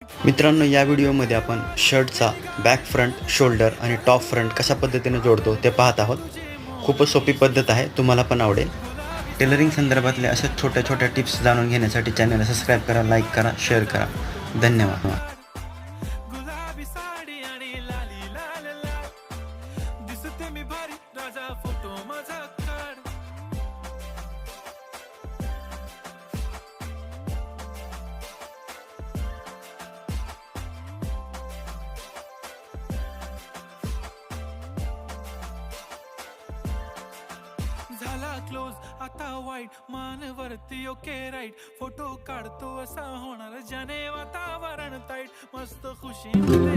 मित्रांनो, या व्हिडिओमध्ये आपण शर्टचा बॅक फ्रंट, शोल्डर आणि टॉप फ्रंट कशा पद्धतीने जोडतो ते पाहत आहोत. खूपच सोपी पद्धत आहे, तुम्हाला पण आवडेल. टेलरिंग संदर्भातले अशा छोट्या छोट्या टिप्स जाणून घेण्यासाठी चॅनलला सबस्क्राईब करा, लाईक करा, शेअर करा. धन्यवाद. गुलाबी साडी आणि लाली लाल लाल दिसते मी भारी राजा फोटो माझा काढ. झाला क्लोज आता वाईट मानवरती ओके राईट फोटो काढतो असा होणार ज्याने वातावरण ताईट मस्त खुशी मध्ये